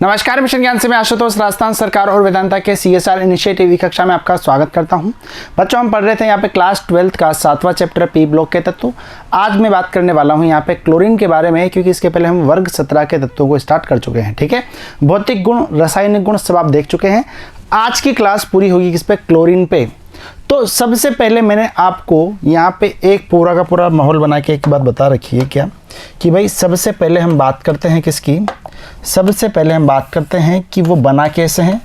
नमस्कार, मिशन ज्ञान से मैं आशुतोष राजस्थान सरकार और वेदांता के CSR इनिशिएटिव की कक्षा में आपका स्वागत करता हूं। बच्चों, हम पढ़ रहे थे यहाँ पे क्लास 12th का 7वां चैप्टर पी ब्लॉक के तत्व। आज मैं बात करने वाला हूं यहाँ पे क्लोरीन के बारे में, क्योंकि इसके पहले हम वर्ग 17 के तत्वों को स्टार्ट कर चुके हैं। ठीक है, भौतिक गुण, रासायनिक गुण सब आप देख चुके हैं। आज की क्लास पूरी होगी किस पे? क्लोरीन पे। तो सबसे पहले मैंने आपको यहाँ पे एक पूरा का पूरा माहौल बना के एक बात बता रखी है क्या, कि भाई सबसे पहले हम बात करते हैं किसकी? सबसे पहले हम बात करते हैं कि वो बना कैसे हैं।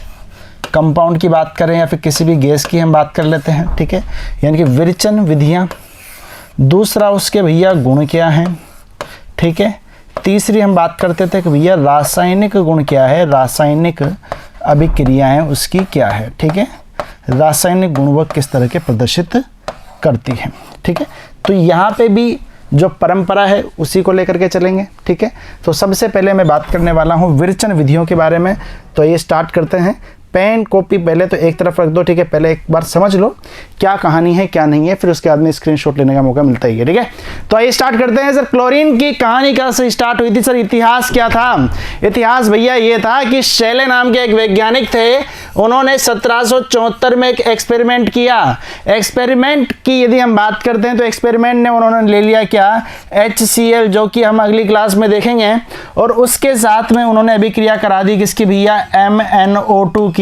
कंपाउंड की बात करें या फिर किसी भी गैस की हम बात कर लेते हैं। ठीक है, यानी कि विरेचन विधियाँ। दूसरा उसके भैया गुण क्या हैं। ठीक है, तीसरी हम बात करते थे कि भैया रासायनिक गुण क्या है, रासायनिक अभिक्रियाएं उसकी क्या है। ठीक है, रासायनिक गुण वह किस तरह के प्रदर्शित करती है। ठीक है, तो यहाँ पे भी जो परंपरा है उसी को लेकर के चलेंगे। ठीक है, तो सबसे पहले मैं बात करने वाला हूँ विरेचन विधियों के बारे में। तो ये स्टार्ट करते हैं। पेन कॉपी पहले तो एक तरफ रख दो। ठीक है, पहले एक बार समझ लो क्या कहानी है क्या नहीं है, फिर उसके बाद में स्क्रीनशॉट लेने का मौका मिलता ही है। ठीक है, तो आइए स्टार्ट करते हैं। सर, क्लोरीन की कहानी कहाँ से स्टार्ट हुई थी? सर, इतिहास क्या था? इतिहास भैया ये था कि शेले नाम के एक वैज्ञानिक थे, उन्होंने 1774 में एक एक्सपेरिमेंट किया। एक्सपेरिमेंट की यदि हम बात करते हैं तो एक्सपेरिमेंट ने उन्होंने ले लिया क्या? HCl, जो कि हम अगली क्लास में देखेंगे, और उसके साथ में उन्होंने अभिक्रिया करा दी किसकी भैया? MnO2 की।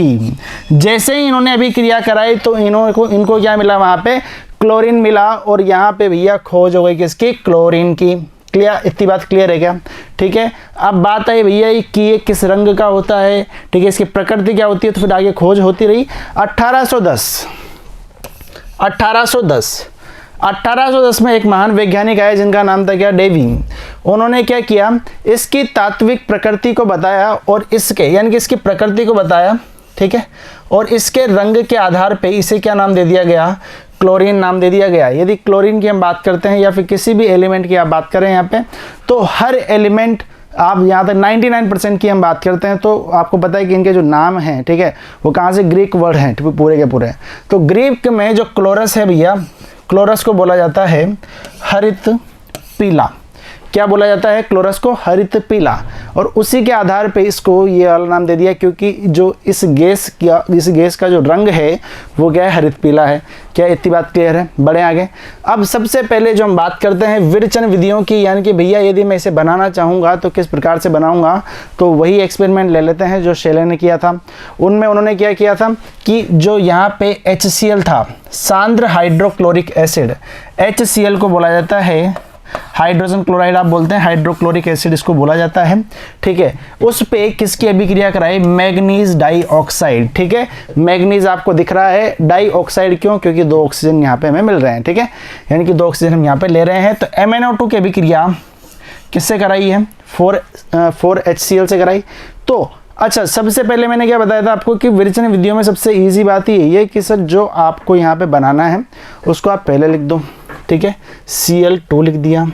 जैसे ही इन्होंने अभिक्रिया कराई तो इनको क्या मिला? वहां पे क्लोरीन मिला, और यहाँ पे भैया खोज हो गई किसकी? क्लोरीन की। क्लियर? इतनी बात क्लियर है क्या? ठीक है, अब बात आई भैया कि ये किस रंग का होता है। ठीक है, इसकी प्रकृति क्या होती है, तो फिर आगे खोज होती रही। 1810 में एक महान वैज्ञानिक आए जिनका नाम था क्या? डेवी। उन्होंने क्या किया? इसकी तात्विक प्रकृति को बताया, और इसके यानी कि इसकी प्रकृति को बताया। ठीक है, और इसके रंग के आधार पे इसे क्या नाम दे दिया गया? क्लोरीन नाम दे दिया गया। यदि क्लोरीन की हम बात करते हैं या फिर किसी भी एलिमेंट की आप बात करें यहाँ पे, तो हर एलिमेंट आप यहाँ तक 99% की हम बात करते हैं तो आपको पता है कि इनके जो नाम हैं, ठीक है, वो कहाँ से? ग्रीक वर्ड हैं पूरे के पूरे। तो ग्रीक में जो क्लोरस है भैया, क्लोरस को बोला जाता है हरित पीला। क्या बोला जाता है? क्लोरस को हरित पीला। और उसी के आधार पे इसको ये वाला नाम दे दिया, क्योंकि जो इस गैस का जो रंग है वो क्या है? हरित पीला है। क्या इतनी बात क्लियर है? बढ़े आगे। अब सबसे पहले जो हम बात करते हैं विरेचन विधियों की, यानी कि भैया यदि मैं इसे बनाना चाहूँगा तो किस प्रकार से बनाऊँगा, तो वही एक्सपेरिमेंट ले लेते हैं जो शेले ने किया था। उनमें उन्होंने क्या किया था कि जो यहाँ पे HCl था, सांद्र हाइड्रोक्लोरिक एसिड, HCl को बोला जाता है हाइड्रोजन क्लोराइड, आप बोलते हैं हाइड्रोक्लोरिक एसिड इसको बोला जाता है। ठीक है, उस पे किसकी अभिक्रिया कराई? Manganese dioxide. ठीक है, मैग्नीज आपको दिख रहा है, डाइऑक्साइड क्यों? क्योंकि 2 ऑक्सीजन यहाँ पे हमें मिल रहे हैं। ठीक है, यानी कि 2 ऑक्सीजन हम यहाँ पे ले रहे हैं। तो MnO2 की अभिक्रिया किससे कराई है? 4HCl से कराई। तो अच्छा, सबसे पहले मैंने क्या बताया था आपको कि विरेचन विधियों में सबसे ईजी बात ही यही है कि सर जो आपको यहाँ पे बनाना है उसको आप पहले लिख दो। ठीक है, Cl2 लिख दिया।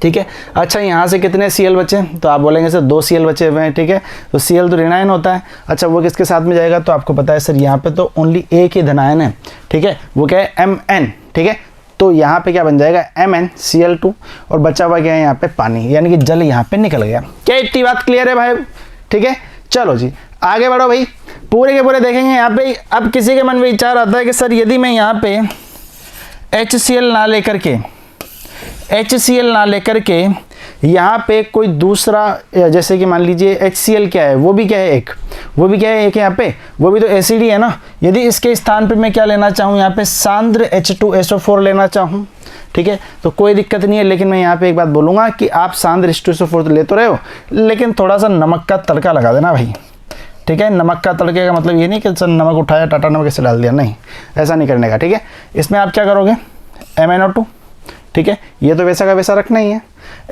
ठीक है, अच्छा यहाँ से कितने Cl बचे? तो आप बोलेंगे सर 2 Cl बचे हुए हैं। ठीक है, तो Cl तो ऋणायन होता है। अच्छा, वो किसके साथ में जाएगा? तो आपको पता है सर यहाँ पे तो ओनली एक ही धनायन है। ठीक है, वो क्या है? Mn। ठीक है, तो यहाँ पे क्या बन जाएगा? MnCl2, और बचा हुआ क्या है यहाँ पे? पानी, यानी कि जल यहाँ पे निकल गया। क्या इतनी बात क्लियर है भाई? ठीक है, चलो जी आगे बढ़ो भाई, पूरे के पूरे देखेंगे यहाँ पे। अब किसी के मन में विचार आता है कि सर यदि मैं यहाँ पे HCl ना लेकर के यहाँ पे कोई दूसरा, जैसे कि मान लीजिए HCl क्या है? वो भी क्या है? एक यहाँ पे, वो भी तो एसिड ही है ना। यदि इसके स्थान पे मैं क्या लेना चाहूँ? यहाँ पे सांद्र H2SO4 लेना चाहूँ। ठीक है, तो कोई दिक्कत नहीं है, लेकिन मैं यहाँ पे एक बात बोलूँगा कि आप सांद्र H2SO4 तो ले तो रहे हो, लेकिन थोड़ा सा नमक का तड़का लगा देना भाई। ठीक है, नमक का तड़के का मतलब ये नहीं कि सर नमक उठाया टाटा नमक ऐसे डाल दिया, नहीं, ऐसा नहीं करने का। ठीक है, इसमें आप क्या करोगे? MnO2। ठीक है, ये तो वैसा का वैसा रखना ही है।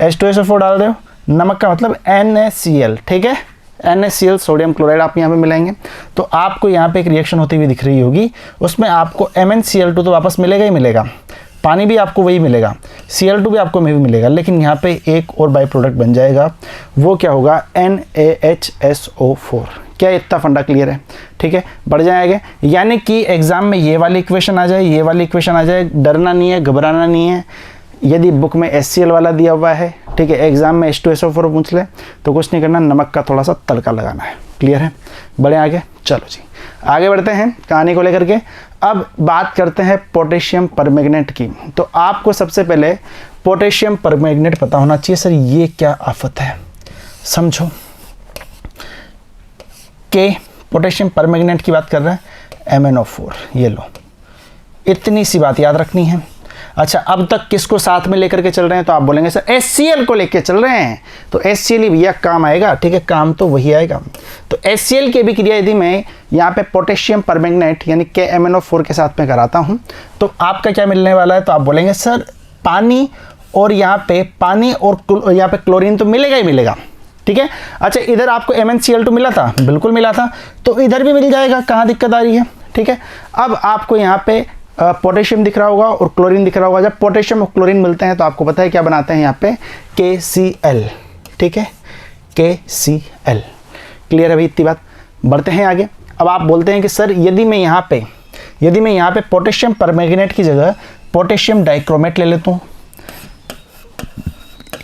H2SO4 डाल रहे हो, नमक का मतलब NaCl। ठीक है, NaCl सोडियम क्लोराइड आप यहाँ पे मिलाएंगे, तो आपको यहाँ पे एक रिएक्शन होती हुई दिख रही होगी। उसमें आपको MnCl2 तो वापस मिलेगा ही मिलेगा, पानी भी आपको वही मिलेगा, Cl2 भी आपको वही मिलेगा, लेकिन यहाँ पे एक और बाई प्रोडक्ट बन जाएगा। वो क्या होगा? NaHSO4। क्या इतना फंडा क्लियर है? ठीक है, बढ़ जाएंगे। यानी कि एग्जाम में ये वाली इक्वेशन आ जाए, ये वाली इक्वेशन आ जाए, डरना नहीं है, घबराना नहीं है। यदि बुक में HCl वाला दिया हुआ है ठीक है, एग्जाम में H2SO4 पूछ ले तो कुछ नहीं करना, नमक का थोड़ा सा तड़का लगाना है। क्लियर है, बढ़े आगे। चलो जी आगे बढ़ते हैं कहानी को लेकर के। अब बात करते हैं पोटेशियम परमैंगनेट की। तो आपको सबसे पहले पोटेशियम परमैंगनेट पता होना चाहिए। सर ये क्या आफत है, समझो के पोटेशियम परमैंगनेट की बात कर रहे हैं, MnO4, ये लो, इतनी सी बात याद रखनी है। अच्छा, अब तक किसको साथ में लेकर के चल रहे हैं, तो आप बोलेंगे सर HCl को लेकर चल रहे हैं, तो HCl ही भैया काम आएगा। ठीक है, काम तो वही आएगा। तो HCl की भी क्रिया यदि मैं यहाँ पे पोटेशियम परमैंगनेट यानी KMnO4 के साथ में कराता हूँ तो आपका क्या मिलने वाला है, तो आप बोलेंगे सर पानी और यहाँ पे पानी और यहाँ पे क्लोरीन तो मिलेगा ही मिलेगा। ठीक है, अच्छा इधर आपको MnCl2 मिला था, बिल्कुल मिला था, तो इधर भी मिल जाएगा, कहाँ दिक्कत आ रही है। ठीक है, अब आपको यहाँ पे पोटेशियम दिख रहा होगा और क्लोरीन दिख रहा होगा। जब पोटेशियम और क्लोरीन मिलते हैं तो आपको पता है क्या बनाते हैं यहाँ पे, KCl। ठीक है, KCl। क्लियर है भाई इतनी बात। बढ़ते हैं आगे। अब आप बोलते हैं कि सर यदि मैं यहाँ पे पोटेशियम परमैंगनेट की जगह पोटेशियम डाइक्रोमेट ले लेता हूँ,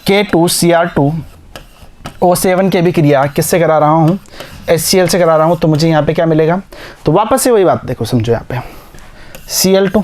K2Cr2O7 की भी क्रिया किससे करा रहा हूँ, HCl से करा रहा हूँ, तो मुझे यहाँ पे क्या मिलेगा, तो वापस से वही बात देखो, समझो यहाँ पे Cl2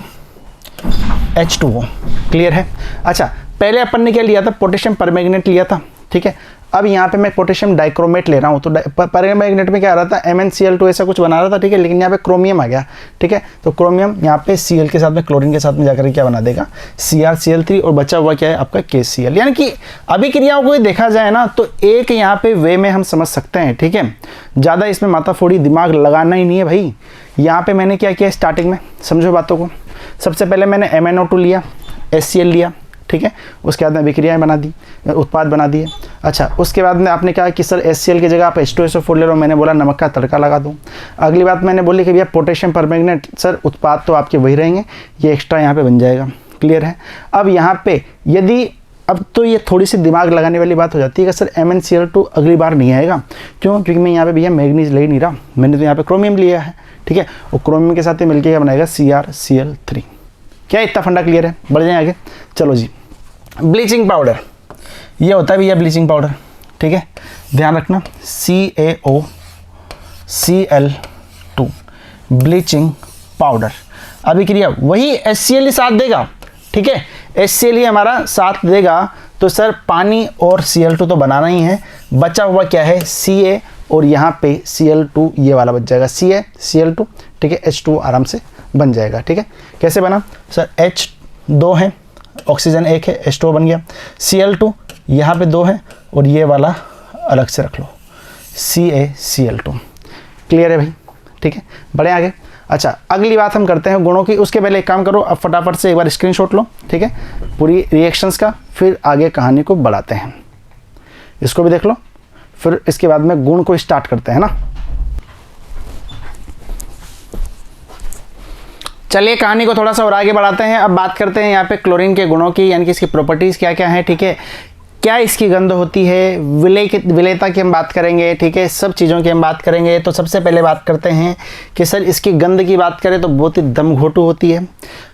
H2O। क्लियर है। अच्छा पहले अपन ने क्या लिया था, पोटेशियम परमैंगनेट लिया था। ठीक है, अब यहाँ पे मैं पोटेशियम डाइक्रोमेट ले रहा हूँ, तो परमैंगनेट में क्या आ रहा था, MnCl2 ऐसा कुछ बना रहा था। ठीक है, लेकिन यहाँ पे क्रोमियम आ गया। ठीक है, तो क्रोमियम यहाँ पे Cl के साथ में क्लोरीन के साथ में जाकर क्या बना देगा, CrCl3, और बचा हुआ क्या है आपका KCl। यानी कि अभी क्रियाओं को देखा जाए ना तो एक यहाँ पे वे में हम समझ सकते हैं। ठीक है, ज़्यादा इसमें माथाफोड़ी दिमाग लगाना ही नहीं है भाई। यहाँ पे मैंने क्या किया स्टार्टिंग में, समझो बातों को। सबसे पहले मैंने MnO2 लिया, HCl लिया। ठीक है, उसके बाद में विक्रियाएं बना दी, उत्पाद बना दिए। अच्छा उसके बाद में आपने कहा कि सर HCl की जगह आप H2SO4 ले लो, मैंने बोला नमक का तड़का लगा दूँ। अगली बात मैंने बोली कि भैया पोटेशियम परमैंगनेट, सर उत्पाद तो आपके वही रहेंगे, ये एक्स्ट्रा यहाँ पे बन जाएगा। क्लियर है। अब यहाँ पे यदि अब तो ये थोड़ी सी दिमाग लगाने वाली बात हो जाती है कि सर MnCl2 अगली बार नहीं आएगा, क्यों, क्योंकि मैं यहाँ पे भैया मैग्नीज ले ही नहीं रहा, मैंने तो यहाँ पे क्रोमियम लिया है। ठीक है, और क्रोमियम के साथ ही मिलकर क्या बनाएगा, CrCl3। क्या इतना फंडा क्लियर है। बढ़ जाए आगे। चलो जी, ब्लीचिंग पाउडर, ये होता है भैया ब्लीचिंग पाउडर। ठीक है, ध्यान रखना, CaOCl2 ब्लीचिंग पाउडर। अभी क्रिया वही HCl ही साथ देगा। ठीक है, HCl ही हमारा साथ देगा, तो सर पानी और Cl2 तो बनाना ही है, बचा हुआ क्या है Ca, और यहाँ पे Cl2 ये वाला बच जाएगा, CaCl2। ठीक है, H2 आराम से बन जाएगा। ठीक है, कैसे बना सर, H2 है, ऑक्सीजन 1 है, H2O बन गया। Cl2 यहाँ पे 2 है, और ये वाला अलग से रख लो, CaCl2। क्लियर है भाई। ठीक है, बढ़े आगे। अच्छा अगली बात हम करते हैं गुणों की। उसके पहले एक काम करो, अब फटाफट से एक बार स्क्रीनशॉट लो। ठीक है, पूरी रिएक्शंस का, फिर आगे कहानी को बढ़ाते हैं। इसको भी देख लो, फिर इसके बाद में गुण को स्टार्ट करते हैं ना। चलिए कहानी को थोड़ा सा और आगे बढ़ाते हैं। अब बात करते हैं यहाँ पे क्लोरीन के गुणों की, यानी कि इसकी प्रॉपर्टीज़ क्या क्या है। ठीक है, क्या इसकी गंध होती है, विलेयता की हम बात करेंगे। ठीक है, सब चीज़ों की हम बात करेंगे। तो सबसे पहले बात करते हैं कि सर इसकी गंध की बात करें तो बहुत ही दमघोटू होती है,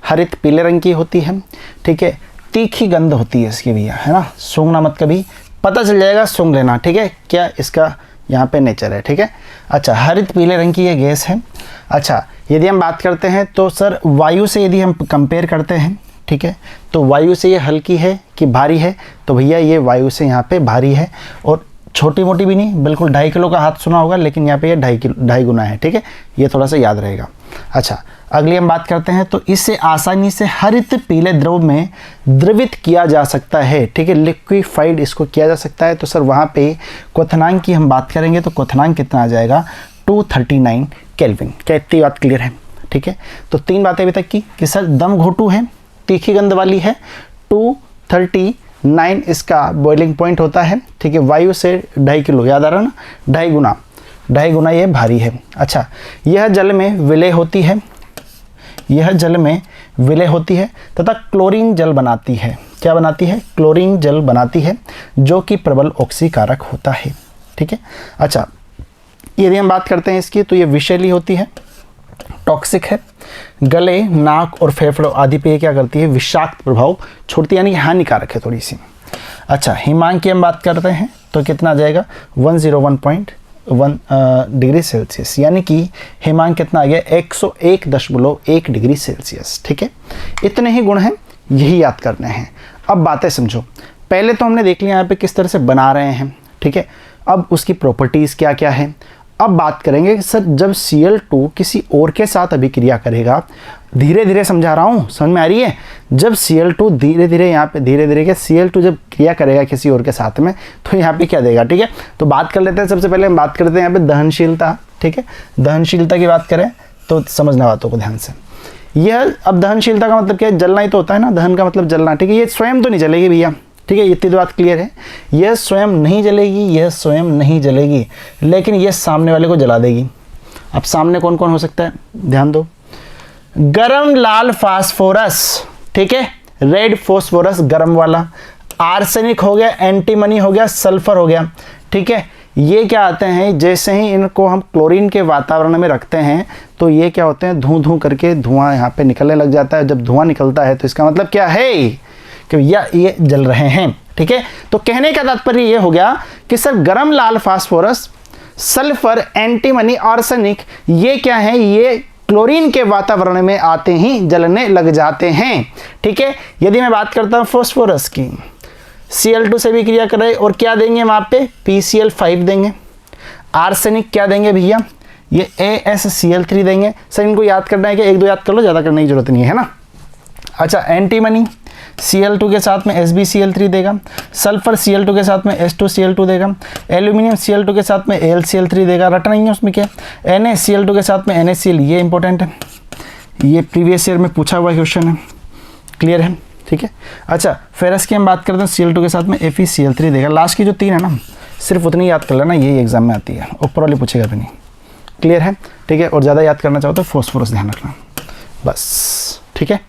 हरित पीले रंग की होती है। ठीक है, तीखी गंध होती है इसकी भैया, है ना, सूंघना मत कभी, पता चल जाएगा सूंघ लेना। ठीक है, क्या इसका यहाँ पे नेचर है। ठीक है, अच्छा हरित पीले रंग की ये गैस है। अच्छा यदि हम बात करते हैं तो सर वायु से यदि हम कंपेयर करते हैं, ठीक है, तो वायु से ये हल्की है कि भारी है, तो भैया ये वायु से यहाँ पे भारी है, और छोटी मोटी भी नहीं, बिल्कुल 2.5 किलो का हाथ सुना होगा, लेकिन यहाँ पे ये 2.5 गुना है। ठीक है, ये थोड़ा सा याद रहेगा। अच्छा अगली हम बात करते हैं तो इससे आसानी से हरित पीले द्रव में द्रवित किया जा सकता है। ठीक है, लिक्विफाइड इसको किया जा सकता है। तो सर वहाँ पे क्वथनांक की हम बात करेंगे तो क्वथनांक कितना आ जाएगा, 239 केल्विन। क्या इतनी बात क्लियर है। ठीक है, तो 3 बातें अभी तक की कि सर दम घोटू है, तीखी गंध वाली है, 239 इसका बॉइलिंग पॉइंट होता है। ठीक है, वायु से 2.5 किलो, याद आ रहा ना, 2.5 गुना ये भारी है। अच्छा यह जल में विलय होती है, यह जल में विलय होती है तथा क्लोरीन जल बनाती है। क्या बनाती है, क्लोरीन जल बनाती है, जो कि प्रबल ऑक्सीकारक होता है। ठीक है, अच्छा यदि हम बात करते हैं इसकी तो ये विषैली होती है, टॉक्सिक है, गले, नाक और फेफड़ों आदि पे क्या करती है, विषाक्त प्रभाव छोड़ती है, यानी हानिकारक है थोड़ी सी। अच्छा, हिमांक की हम बात करते हैं तो कितना आ जाएगा 101.1 डिग्री सेल्सियस, यानी कि हिमांक कितना आ गया 101.1 डिग्री सेल्सियस। ठीक है, इतने ही गुण हैं, यही याद करने हैं। अब बातें समझो। पहले तो हमने देख लिया यहाँ पे किस तरह से बना रहे हैं। ठीक है, अब उसकी प्रॉपर्टीज़ क्या क्या है। अब बात करेंगे कि सर जब Cl2 किसी और के साथ अभिक्रिया करेगा, धीरे धीरे समझा रहा हूँ, समझ में आ रही है। जब Cl2 धीरे धीरे यहाँ पे धीरे धीरे Cl2 जब क्रिया करेगा किसी और के साथ में, तो यहाँ पे क्या देगा। ठीक है, तो बात कर लेते हैं। सबसे पहले हम बात करते हैं यहाँ पे दहनशीलता। ठीक है, दहनशीलता की बात करें तो समझना बातों को ध्यान से। यह अब दहनशीलता का मतलब क्या है, जलना ही तो होता है ना, दहन का मतलब जलना। ठीक है, ये स्वयं तो नहीं जलेगी भैया। ठीक है, इतनी बात क्लियर है, यह स्वयं नहीं जलेगी, यह स्वयं नहीं जलेगी, लेकिन यह सामने वाले को जला देगी। अब सामने कौन कौन हो सकता है, ध्यान दो। गरम लाल फास्फोरस, ठीक है, रेड फास्फोरस गरम वाला, आर्सेनिक हो गया, एंटीमनी हो गया, सल्फर हो गया। ठीक है, ये क्या आते हैं, जैसे ही इनको हम क्लोरीन के वातावरण में रखते हैं तो ये क्या होते हैं, धुआं धुआं करके धुआं यहाँ पे निकलने लग जाता है। जब धुआं निकलता है तो इसका मतलब क्या है कि भैया ये जल रहे हैं। ठीक है, तो कहने का तात्पर्य ये हो गया कि सर गरम लाल फास्फोरस, सल्फर, एंटीमनी, आर्सेनिक, ये क्या है, ये क्लोरीन के वातावरण में आते ही जलने लग जाते हैं। ठीक है, यदि मैं बात करता हूँ फास्फोरस की, Cl2 से भी क्रिया कर रहे और क्या देंगे वहाँ पे, PCl5 देंगे। आर्सेनिक क्या देंगे भैया, ये AsCl3 देंगे। सर इनको याद करना है कि एक दो याद कर लो, ज़्यादा करने की जरूरत नहीं है ना। अच्छा, एंटीमनी Cl2 के साथ में SbCl3 देगा, सल्फर Cl2 के साथ में S2Cl2 देगा, एल्यूमिनियम Cl2 के साथ में AlCl3 देगा। रटना नहीं है उसमें क्या, NaCl2 के साथ में NaCl, ये इंपॉर्टेंट है, ये प्रीवियस ईयर में पूछा हुआ क्वेश्चन है, क्लियर है। ठीक है, अच्छा फेरस की हम बात करते हैं, Cl2 के साथ में FeCl3 देगा। लास्ट की जो 3 है ना, सिर्फ उतनी याद कर लेना, यही एग्जाम में आती है, ऊपर वाली पूछेगा भी नहीं, क्लियर है। ठीक है, और ज़्यादा याद करना चाहो तो फॉस्फोरस ध्यान रखना बस। ठीक है,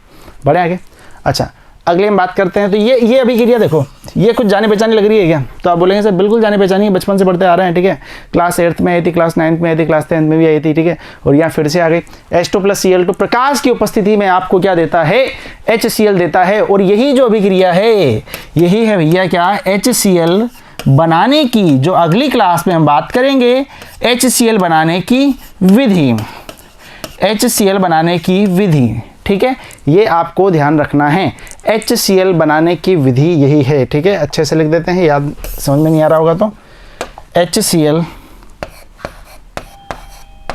बढ़े आगे। अच्छा, अगले हम बात करते हैं तो ये अभिक्रिया देखो, ये कुछ जाने पहचानी लग रही है क्या, तो आप बोलेंगे सर बिल्कुल जाने पहचानी है, बचपन से पढ़ते आ रहे हैं। ठीक है, क्लास 8th में आई थी, क्लास 9th में आई थी, क्लास 10th में भी आई थी। ठीक है, और यहाँ फिर से आ गई। H2 + Cl2 प्रकाश की उपस्थिति में आपको क्या देता है, HCl देता है। और यही जो अभिक्रिया है, यही है भैया क्या, HCl बनाने की, जो अगली क्लास में हम बात करेंगे, HCl बनाने की विधि, HCl बनाने की विधि। ठीक है, ये आपको ध्यान रखना है, HCl बनाने की विधि यही है। ठीक है, अच्छे से लिख देते हैं, याद समझ में नहीं आ रहा होगा तो, HCl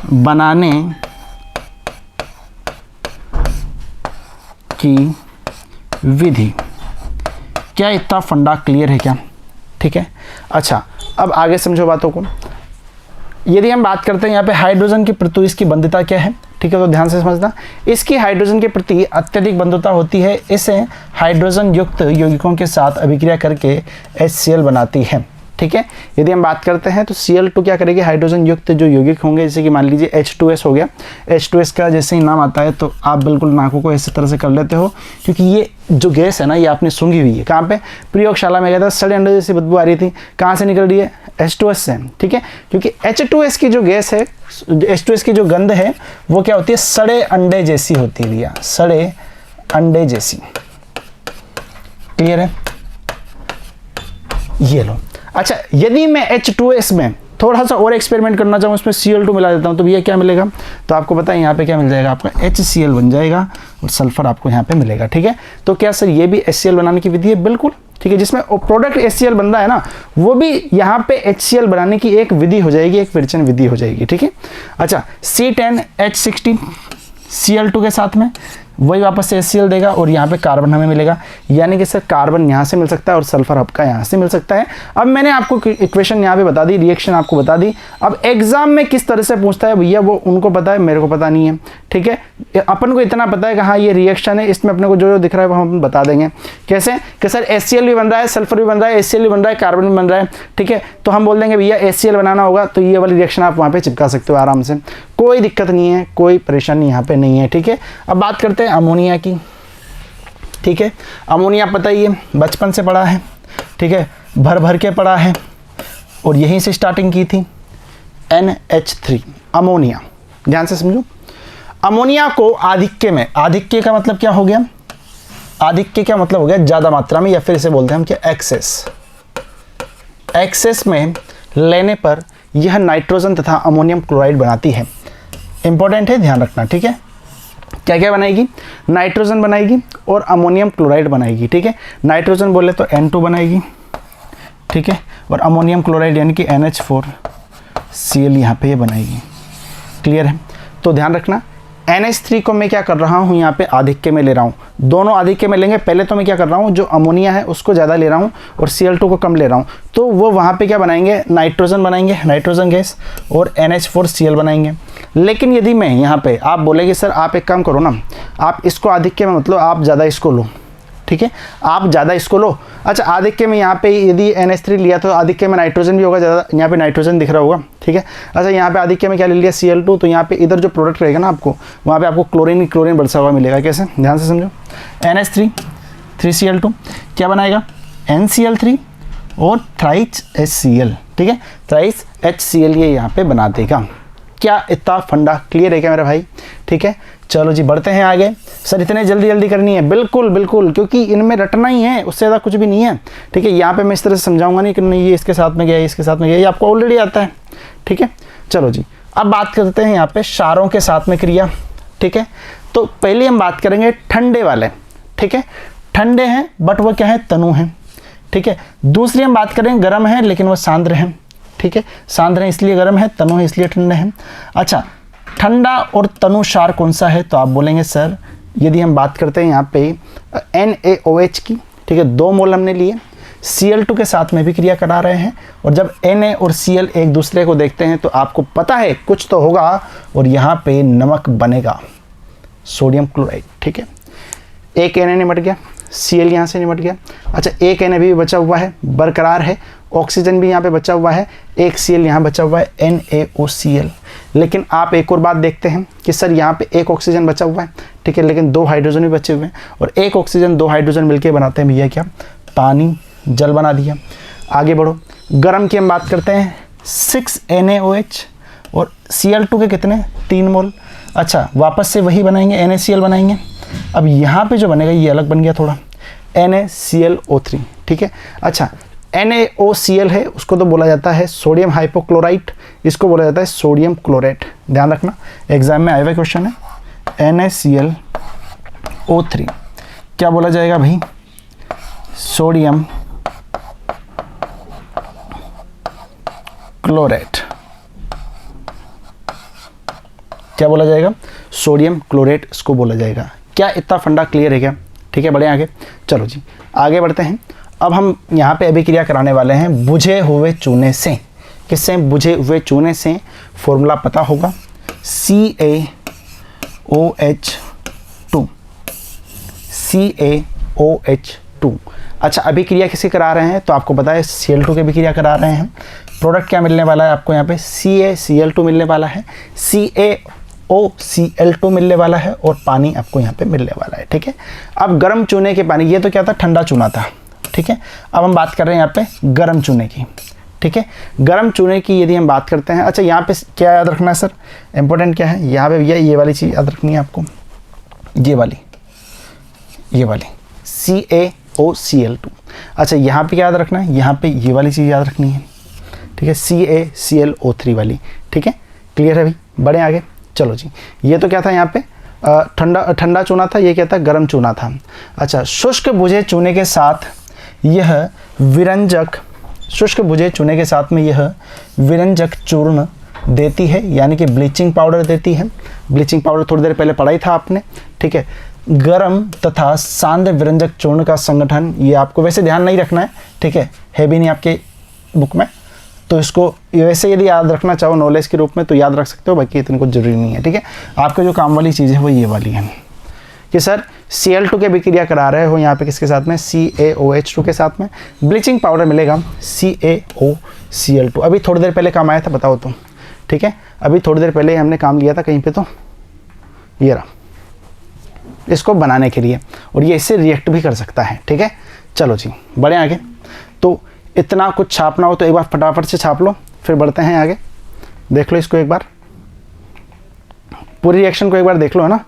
बनाने की विधि। क्या इतना फंडा क्लियर है क्या? ठीक है, अच्छा अब आगे समझो बातों को। यदि हम बात करते हैं यहाँ पे हाइड्रोजन के प्रति इसकी बंधुता क्या है, ठीक है, तो ध्यान से समझना। इसकी हाइड्रोजन के प्रति अत्यधिक बंधुता होती है, इसे हाइड्रोजन युक्त यौगिकों के साथ अभिक्रिया करके HCl बनाती है। ठीक है, यदि हम बात करते हैं तो Cl2 क्या करेगी, हाइड्रोजन युक्त जो यौगिक होंगे, जैसे कि मान लीजिए H2S हो गया, H2S का जैसे ही नाम आता है तो आप बिल्कुल नाकों को इस तरह से कर लेते हो, क्योंकि ये जो गैस है ना, ये आपने सूंघी हुई है। कहाँ पे, प्रयोगशाला में गया था, सड़े अंडे जैसी बदबू आ रही थी, कहाँ से निकल रही है, H2S से। ठीक है, क्योंकि H2S की जो गैस है, H2S की जो गंध है वो क्या होती है, सड़े अंडे जैसी होती है भैया, सड़े अंडे जैसी। क्लियर है, ये लो। अच्छा, यदि मैं H2S में थोड़ा सा और एक्सपेरिमेंट करना चाहूँ, उसमें Cl2 मिला देता हूँ, तो भैया क्या मिलेगा, तो आपको पता है यहाँ पे क्या मिल जाएगा, आपका HCl बन जाएगा और सल्फर आपको यहाँ पे मिलेगा। ठीक है, तो क्या सर ये भी HCl बनाने की विधि है? बिल्कुल, ठीक है, जिसमें प्रोडक्ट HCl बन रहा है ना, वो भी यहाँ पे HCl बनाने की एक विधि हो जाएगी, एक विरचन विधि हो जाएगी। ठीक है, अच्छा C10H16 Cl2 के साथ में वही वापस से HCl देगा और यहाँ पे कार्बन हमें मिलेगा, यानी कि सर कार्बन यहाँ से मिल सकता है और सल्फर आपका यहाँ से मिल सकता है। अब मैंने आपको इक्वेशन यहाँ पे बता दी, रिएक्शन आपको बता दी। अब एग्जाम में किस तरह से पूछता है भैया, वो उनको पता है, मेरे को पता नहीं है। ठीक है, अपन को इतना पता है कि हाँ ये रिएक्शन है, इसमें अपने को जो जो दिख रहा है वो हम बता देंगे। कैसे कि सर HCl भी बन रहा है, सल्फर भी बन रहा है, HCl भी बन रहा है, कार्बन भी बन रहा है। ठीक है, तो हम बोल देंगे भैया HCl बनाना होगा, तो ये वाली रिएक्शन आप वहाँ पे चिपका सकते हो आराम से, कोई दिक्कत नहीं है, कोई परेशानी यहाँ पे नहीं है। ठीक है, अब बात करते हैं अमोनिया की। ठीक है, अमोनिया पता ही है, बचपन से पढ़ा है। ठीक है, भर भर के पढ़ा है और यहीं से स्टार्टिंग की थी, NH3 अमोनिया। ध्यान से समझो, अमोनिया को आधिक्य में, आधिक्य का मतलब क्या हो गया, आधिक्य क्या मतलब हो गया, ज़्यादा मात्रा में, या फिर इसे बोलते हैं हम क्या, एक्सेस। एक्सेस में लेने पर यह नाइट्रोजन तथा अमोनियम क्लोराइड बनाती है। इंपॉर्टेंट है, ध्यान रखना, ठीक है। क्या क्या बनाएगी, नाइट्रोजन बनाएगी और अमोनियम क्लोराइड बनाएगी, ठीक है। नाइट्रोजन बोले तो N2 बनाएगी, ठीक है, और अमोनियम क्लोराइड यानी कि NH4Cl यहाँ पे ये बनाएगी। क्लियर है, तो ध्यान रखना NH3 को मैं क्या कर रहा हूँ, यहाँ पे आधिक्य में ले रहा हूँ, दोनों आधिक्य में लेंगे। पहले तो मैं क्या कर रहा हूँ, जो अमोनिया है उसको ज़्यादा ले रहा हूँ और Cl2 को कम ले रहा हूँ, तो वो वहाँ पे क्या बनाएंगे, नाइट्रोजन बनाएंगे, नाइट्रोजन गैस, और NH4Cl बनाएंगे। लेकिन यदि मैं यहाँ पे, आप बोलेंगे सर आप एक काम करो ना, आप इसको आधिक्य में मतलब आप ज़्यादा इसको लो, ठीक है, आप ज़्यादा इसको लो। अच्छा, आधिक्य में यहाँ पे यदि NH3 लिया तो आधिक्य में नाइट्रोजन भी होगा ज़्यादा, यहाँ पे नाइट्रोजन दिख रहा होगा, ठीक है। अच्छा, यहाँ पे आधिक्य में क्या ले लिया, Cl2, तो यहाँ पे इधर जो प्रोडक्ट रहेगा ना आपको, वहाँ पे आपको क्लोरीन बरसा हुआ मिलेगा। कैसे, ध्यान से समझो, NH3 3Cl2 क्या बनाएगा, NCl3 और थ्राइस HCl, ठीक है, थ्राइस HCl ये यहाँ पे बना देगा। क्या इतना फंडा क्लियर है क्या मेरा भाई, ठीक है। चलो जी बढ़ते हैं आगे। सर इतने जल्दी करनी है, बिल्कुल बिल्कुल, क्योंकि इनमें रटना ही है, उससे ज़्यादा कुछ भी नहीं है, ठीक है। यहाँ पे मैं इस तरह से समझाऊंगा नहीं कि नहीं ये इसके साथ में गया, इसके साथ में गया, ये आपको ऑलरेडी आता है, ठीक है। चलो जी, अब बात करते हैं यहाँ पे क्षारों के साथ में क्रिया, ठीक है। तो पहले हम बात करेंगे ठंडे वाले, ठीक है, ठंडे हैं बट वो क्या है, तनु हैं, ठीक है। दूसरी हम बात करें गर्म है लेकिन वो सांद्र हैं, ठीक है, सांद्र है इसलिए गर्म है, तनु है इसलिए ठंडे हैं। अच्छा, ठंडा और तनु क्षार कौन सा है, तो आप बोलेंगे सर यदि हम बात करते हैं यहाँ पे NaOH की, ठीक है, 2 मोल हमने लिए, Cl2 के साथ में भी क्रिया करा रहे हैं, और जब Na और Cl एक दूसरे को देखते हैं तो आपको पता है कुछ तो होगा, और यहाँ पे नमक बनेगा, सोडियम क्लोराइड, ठीक है। एक Na निमट गया, Cl यहाँ से निमट गया। अच्छा, एक Na भी बचा हुआ है, बरकरार है, ऑक्सीजन भी यहाँ पे बचा हुआ है, एक Cl यहाँ बचा हुआ है, NaOCl। लेकिन आप एक और बात देखते हैं कि सर यहाँ पे एक ऑक्सीजन बचा हुआ है, ठीक है, लेकिन 2 हाइड्रोजन भी बचे हुए हैं, और एक ऑक्सीजन 2 हाइड्रोजन मिलके बनाते हैं भैया क्या, पानी, जल बना दिया। आगे बढ़ो, गर्म की हम बात करते हैं, 6 NaOH और Cl2 के कितने, 3 मोल। अच्छा, वापस से वही बनाएंगे, NaCl बनाएंगे। अब यहाँ पे जो बनेगा ये अलग बन गया थोड़ा, NaClO3, ठीक है। अच्छा, NaOCl है, उसको तो बोला जाता है सोडियम हाइपोक्लोराइट, इसको बोला जाता है सोडियम क्लोरेट। ध्यान रखना, एग्जाम में आया हुआ क्वेश्चन है, NaClO3 क्या बोला जाएगा भाई, सोडियम क्लोरेट, क्या बोला जाएगा, सोडियम क्लोरेट इसको बोला जाएगा। क्या इतना फंडा क्लियर है क्या, ठीक है, बढ़े आगे। चलो जी आगे बढ़ते हैं। अब हम यहाँ पे अभिक्रिया कराने वाले हैं बुझे हुए चूने से। किससे, बुझे हुए चूने से। फॉर्मूला पता होगा, CaOH2, CaOH2। अच्छा, अभिक्रिया किसकी करा रहे हैं, तो आपको पता है Cl2 की अभिक्रिया करा रहे हैं। प्रोडक्ट क्या मिलने वाला है आपको यहाँ पे, CaCl2 मिलने वाला है, CaOCl2 मिलने वाला है, और पानी आपको यहाँ पे मिलने वाला है, ठीक है। अब गर्म चूने के पानी, ये तो क्या था, ठंडा चूना था, ठीक है। अब हम बात कर रहे हैं यहाँ पे गर्म चूने की, ठीक है। गर्म चूने की यदि हम बात करते हैं, अच्छा यहाँ पे क्या याद रखना है सर, इंपॉर्टेंट क्या है यहाँ पे भैया, ये वाली चीज़ याद रखनी है आपको, ये वाली CaOCl2। अच्छा, यहाँ पे क्या याद रखना है, यहाँ पे ये वाली चीज़ याद रखनी है, ठीक है, CaClO3 वाली, ठीक है। क्लियर है भाई, बढ़े आगे। चलो जी, ये तो क्या था यहाँ पे, ठंडा चूना था, ये क्या था, गर्म चूना था। अच्छा, शुष्क बुझे चूने के साथ यह विरंजक, शुष्क बुझे चूने के साथ में यह विरंजक चूर्ण देती है, यानी कि ब्लीचिंग पाउडर देती है। ब्लीचिंग पाउडर थोड़ी देर पहले पढ़ा ही था आपने, ठीक है। गर्म तथा सांद्र विरंजक चूर्ण का संगठन, ये आपको वैसे ध्यान नहीं रखना है, ठीक है भी नहीं आपके बुक में, तो इसको वैसे यदि याद रखना चाहो नॉलेज के रूप में तो याद रख सकते हो, बाकी इतनी कुछ जरूरी नहीं है, ठीक है। आपके जो काम वाली चीज़ है वो ये वाली है कि सर Cl2 के अभिक्रिया करा रहे हो यहाँ पे किसके साथ में, CaOH2 के साथ में, ब्लीचिंग पाउडर मिलेगा CaOCl2। अभी थोड़ी देर पहले काम आया था, बताओ तो, ठीक है। अभी थोड़ी देर पहले हमने काम लिया था कहीं पे, तो ये रहा, इसको बनाने के लिए, और ये इससे रिएक्ट भी कर सकता है, ठीक है। चलो जी बढ़े आगे। तो इतना कुछ छापना हो तो एक बार फटाफट से छाप लो, फिर बढ़ते हैं आगे। देख लो इसको एक बार, पूरी रिएक्शन को एक बार देख लो, है ना।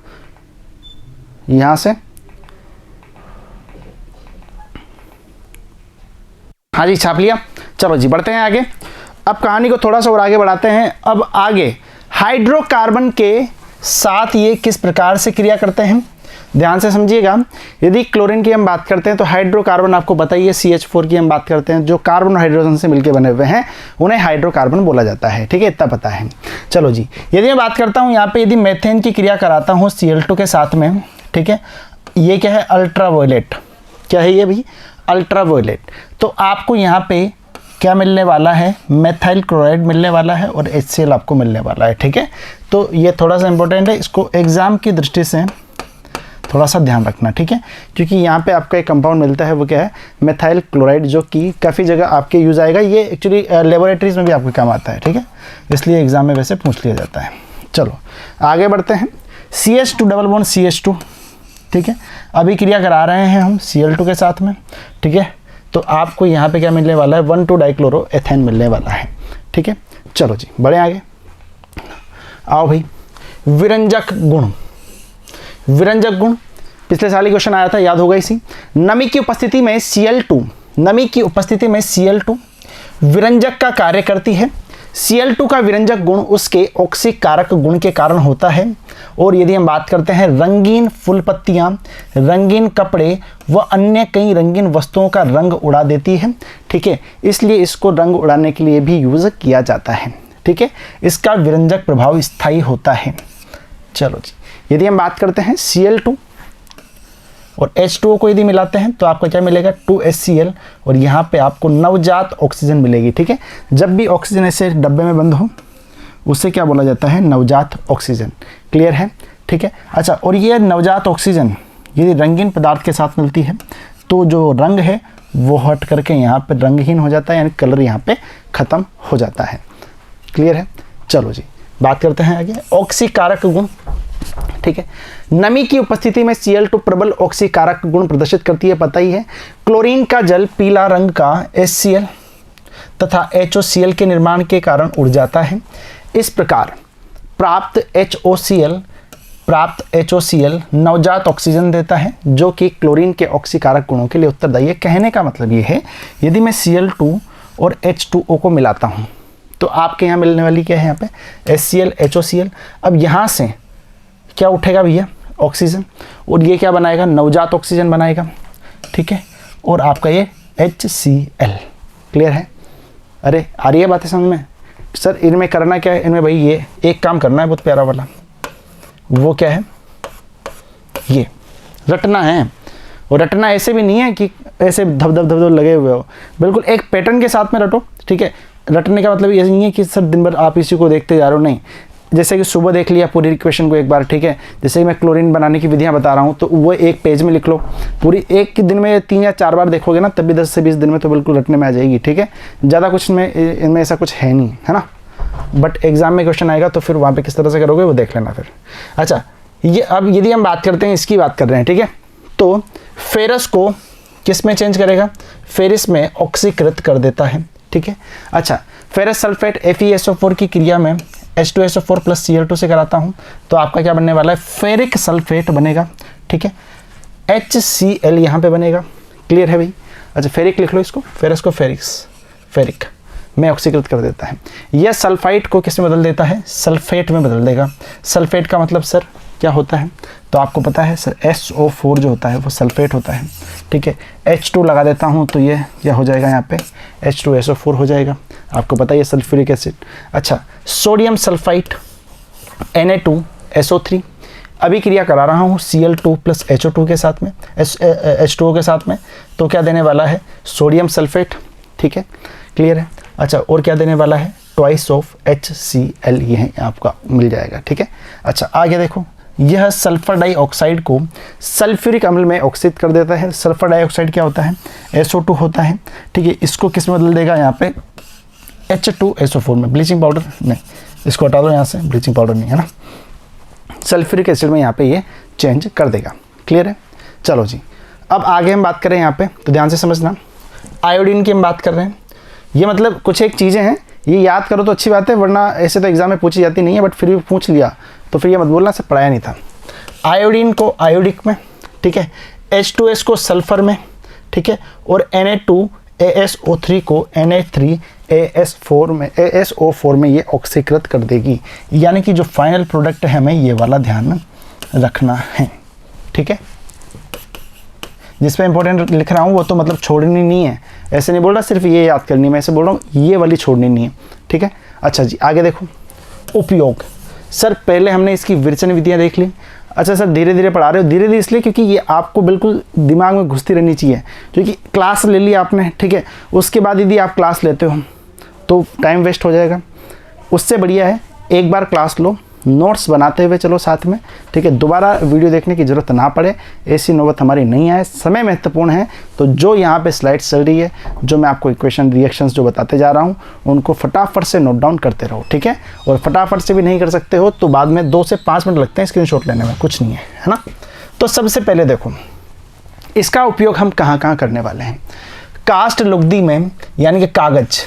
यहाँ से हाँ जी, छाप लिया। चलो जी, बढ़ते हैं आगे। अब कहानी को थोड़ा सा और आगे बढ़ाते हैं। अब आगे हाइड्रोकार्बन के साथ ये किस प्रकार से क्रिया करते हैं, ध्यान से समझिएगा। यदि क्लोरीन की हम बात करते हैं तो हाइड्रोकार्बन आपको पता ही है, CH4 की हम बात करते हैं, जो कार्बन और हाइड्रोजन से मिलकर बने हुए हैं उन्हें हाइड्रोकार्बन बोला जाता है। ठीक है, इतना पता है। चलो जी, यदि मैं बात करता हूँ यहाँ पे, यदि मेथेन की क्रिया कराता हूँ Cl2 के साथ में, ठीक है, ये क्या है, अल्ट्रावायलेट। क्या है ये भाई, अल्ट्रावायलेट। तो आपको यहाँ पे क्या मिलने वाला है, मेथाइल क्लोराइड मिलने वाला है और HCl आपको मिलने वाला है। ठीक है, तो ये थोड़ा सा इंपॉर्टेंट है, इसको एग्जाम की दृष्टि से थोड़ा सा ध्यान रखना। ठीक है, क्योंकि यहाँ पे आपका एक कंपाउंड मिलता है, वो क्या है, मेथाइल क्लोराइड, जो कि काफ़ी जगह आपके यूज़ आएगा। ये एक्चुअली लेबोरेटरीज में भी आपके काम आता है। ठीक है, इसलिए एग्जाम में वैसे पूछ लिया जाता है। चलो आगे बढ़ते हैं। CH2 डबल बॉन्ड CH2, ठीक है, अभी क्रिया करा रहे हैं हम Cl2 के साथ में। ठीक है, तो आपको यहाँ पे क्या मिलने वाला है, 1,2 डाइक्लोरोएथेन मिलने वाला है। ठीक है, चलो जी, बढ़े आगे। आओ भाई, विरंजक गुण। विरंजक गुण पिछले साल ही क्वेश्चन आया था, याद होगा इसी। नमी की उपस्थिति में Cl2, नमी की उपस्थिति में Cl2 विरंजक का कार्य करती है। Cl2 का विरंजक गुण उसके ऑक्सीकारक गुण के कारण होता है। और यदि हम बात करते हैं रंगीन फूल पत्तियां, रंगीन कपड़े व अन्य कई रंगीन वस्तुओं का रंग उड़ा देती है। ठीक है, इसलिए इसको रंग उड़ाने के लिए भी यूज किया जाता है। ठीक है, इसका विरंजक प्रभाव स्थायी होता है। चलो जी, यदि हम बात करते हैं Cl2 और H2O को यदि मिलाते हैं तो आपको क्या मिलेगा, 2HCl, और यहाँ पे आपको नवजात ऑक्सीजन मिलेगी। ठीक है, जब भी ऑक्सीजन ऐसे डब्बे में बंद हो उससे क्या बोला जाता है, नवजात ऑक्सीजन। क्लियर है। ठीक है, अच्छा, और ये नवजात ऑक्सीजन यदि रंगीन पदार्थ के साथ मिलती है तो जो रंग है वो हट करके यहाँ पे रंगहीन हो जाता है, यानी कलर यहाँ पे ख़त्म हो जाता है। क्लियर है। चलो जी, बात करते हैं आगे, ऑक्सीकारक गुण। ठीक है, नमी की उपस्थिति में Cl2 प्रबल ऑक्सीकारक गुण प्रदर्शित करती है, पता ही है। क्लोरीन का जल पीला रंग का HCl तथा HOCl के निर्माण के कारण उड़ जाता है। इस प्रकार प्राप्त HOCl नवजात ऑक्सीजन देता है, जो कि क्लोरीन के ऑक्सीकारक गुणों के लिए उत्तरदायी है। कहने का मतलब ये है, यदि मैं Cl2 और H2O को मिलाता हूँ तो आपके यहाँ मिलने वाली क्या है, यहाँ पे HCl HOCl। अब यहाँ से क्या उठेगा भैया, ऑक्सीजन, और ये क्या बनाएगा, नवजात ऑक्सीजन बनाएगा। ठीक है, और आपका ये HCl। क्लियर है। अरे आ रही है बातें समझ में। सर इनमें करना क्या है, इनमें भाई ये एक काम करना है बहुत प्यारा वाला, वो क्या है, ये रटना है। और रटना ऐसे भी नहीं है कि ऐसे धब धब धब धब लगे हुए हो, बिल्कुल एक पैटर्न के साथ में रटो। ठीक है, रटने का मतलब ये नहीं है कि सर दिन भर आप इसी को देखते जा रहे हो, नहीं। जैसे कि सुबह देख लिया पूरी इक्वेशन को एक बार। ठीक है, जैसे कि मैं क्लोरीन बनाने की विधियां बता रहा हूं तो वो एक पेज में लिख लो पूरी। एक के दिन में 3 या 4 बार देखोगे ना, तब भी 10 से 20 दिन में तो बिल्कुल रटने में आ जाएगी। ठीक है, ज़्यादा कुछ इनमें ऐसा कुछ है नहीं, है ना। बट एग्जाम में क्वेश्चन आएगा तो फिर वहाँ पे किस तरह से करोगे वो देख लेना फिर। अच्छा, ये अब यदि हम बात करते हैं, इसकी बात कर रहे हैं। ठीक है, तो फेरस को किस में चेंज करेगा, फेरिस में ऑक्सीकृत कर देता है। ठीक है, अच्छा, फेरस सल्फेट FeSO4 की क्रिया में H2SO4 प्लस Cl2 से कराता हूँ तो आपका क्या बनने वाला है, फेरिक सल्फेट बनेगा। ठीक है, HCl यहाँ पे बनेगा। क्लियर है भाई। अच्छा, फेरिक लिख लो इसको, फेरस को फेरिक में ऑक्सीकृत कर देता है। यह सल्फाइट को किस में बदल देता है, सल्फेट में बदल देगा। सल्फेट का मतलब सर क्या होता है, तो आपको पता है सर SO4 जो होता है वो सल्फेट होता है। ठीक है, H2 लगा देता हूँ तो ये क्या हो जाएगा, यहाँ पे H2SO4 हो जाएगा। आपको पता है ये सल्फ्यूरिक एसिड। अच्छा, सोडियम सल्फाइट Na2SO3, अभी क्रिया करा रहा हूँ Cl2 प्लस HO2 के साथ में, H2O के साथ में, तो क्या देने वाला है, सोडियम सल्फेट। ठीक है, क्लियर है। अच्छा, और क्या देने वाला है, ट्वाइस ऑफ HCl, ये आपका मिल जाएगा। ठीक है, अच्छा आगे देखो, यह सल्फर डाइऑक्साइड को सल्फ्यूरिक अम्ल में ऑक्सीकृत कर देता है। सल्फर डाइऑक्साइड क्या होता है, SO2 होता है। ठीक है, इसको किस में बदल देगा, यहाँ पे H2SO4 में। ब्लीचिंग पाउडर नहीं, इसको हटा दो यहाँ से, ब्लीचिंग पाउडर नहीं है ना, सल्फ्यूरिक एसिड में यहाँ पे ये चेंज कर देगा। क्लियर है। चलो जी, अब आगे हम बात करें यहाँ पे तो ध्यान से समझना, आयोडीन की हम बात कर रहे हैं। ये मतलब कुछ एक चीज़ें हैं, ये याद करो तो अच्छी बात है, वरना ऐसे तो एग्जाम में पूछी जाती नहीं है, बट फिर भी पूछ लिया तो फिर ये मत बोलना सर पढ़ाया नहीं था। आयोडीन को आयोडिक में, ठीक है, H2S को सल्फर में, ठीक है, और Na2 ASO3 को ASO4 में ये ऑक्सीकृत कर देगी। यानी कि जो फाइनल प्रोडक्ट है हमें ये वाला ध्यान रखना है, ठीक है। जिस पे इंपॉर्टेंट लिख रहा हूँ वो तो मतलब छोड़नी नहीं है, ऐसे नहीं बोल रहा सिर्फ ये याद करनी, मैं ऐसे बोल रहा हूँ ये वाली छोड़नी नहीं है, ठीक है। अच्छा जी आगे देखो, उपयोग। सर पहले हमने इसकी विरचन विधियाँ देख ली। अच्छा सर धीरे धीरे पढ़ा रहे हो, धीरे धीरे इसलिए क्योंकि ये आपको बिल्कुल दिमाग में घुसती रहनी चाहिए, क्योंकि क्लास ले ली आपने, ठीक है, उसके बाद यदि आप क्लास लेते हो तो टाइम वेस्ट हो जाएगा। उससे बढ़िया है एक बार क्लास लो, नोट्स बनाते हुए चलो साथ में, ठीक है, दोबारा वीडियो देखने की ज़रूरत ना पड़े, ऐसी नौबत हमारी नहीं आए। समय महत्वपूर्ण है, तो जो यहाँ पे स्लाइड्स चल रही है, जो मैं आपको इक्वेशन रिएक्शंस जो बताते जा रहा हूँ उनको फटाफट से नोट डाउन करते रहो, ठीक है। और फटाफट से भी नहीं कर सकते हो तो बाद में 2 से 5 मिनट लगते हैं स्क्रीनशॉट लेने में, कुछ नहीं है ना। तो सबसे पहले देखो इसका उपयोग हम कहाँ कहाँ करने वाले हैं। कास्ट लुगदी में यानी कि कागज़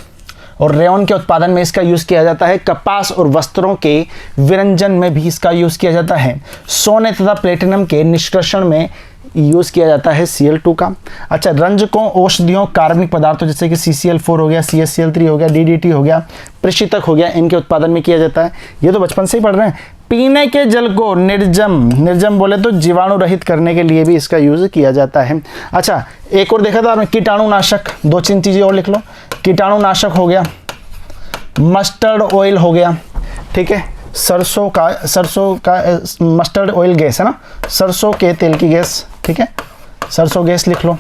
और रेयन के उत्पादन में इसका यूज़ किया जाता है। कपास और वस्त्रों के विरंजन में भी इसका यूज़ किया जाता है। सोने तथा प्लेटिनम के निष्कर्षण में यूज़ किया जाता है Cl2 का। अच्छा रंजकों, औषधियों, कार्बनिक पदार्थों जैसे कि CCl4 हो गया, CSCl3 हो गया, DDT हो गया, प्रशीतक हो गया, इनके उत्पादन में किया जाता है। ये तो बचपन से ही पढ़ रहे हैं। पीने के जल को निर्जम बोले तो जीवाणु रहित करने के लिए भी इसका यूज़ किया जाता है। अच्छा एक और देखा था आपने, कीटाणुनाशक, 2-3 चीज़ें और लिख लो। कीटाणुनाशक हो गया, मस्टर्ड ऑयल हो गया, ठीक है, सरसों का मस्टर्ड ऑयल गैस है ना, सरसों के तेल की गैस, ठीक है, सरसों गैस लिख लो,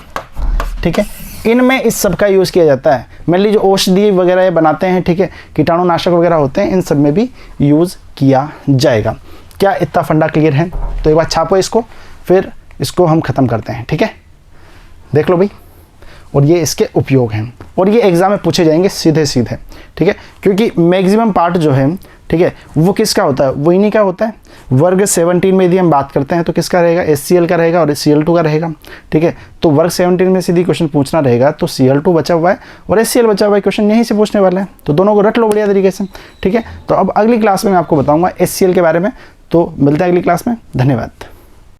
ठीक है। इनमें इस सब का यूज़ किया जाता है। मान लीजिए औषधि वगैरह ये बनाते हैं, ठीक है, कीटाणुनाशक वगैरह होते हैं, इन सब में भी यूज़ किया जाएगा। क्या इतना फंडा क्लियर है? तो एक बार छापो इसको, फिर इसको हम ख़त्म करते हैं, ठीक है। देख लो भाई, और ये इसके उपयोग हैं, और ये एग्ज़ाम में पूछे जाएंगे सीधे सीधे, ठीक है, क्योंकि मैक्सिमम पार्ट जो है, ठीक है, वो किसका होता है, वो इन्हीं का होता है। वर्ग 17 में यदि हम बात करते हैं तो किसका रहेगा, HCl का रहेगा और Cl2 का रहेगा, ठीक है। तो वर्ग 17 में सीधी क्वेश्चन पूछना रहेगा तो Cl2 बचा हुआ है और HCl बचा हुआ है, क्वेश्चन यहीं से पूछने वाला है, तो दोनों को रट लो बढ़िया तरीके से, ठीक है। तो अब अगली क्लास में मैं आपको बताऊँगा HCl के बारे में, तो मिलते हैं अगली क्लास में। धन्यवाद।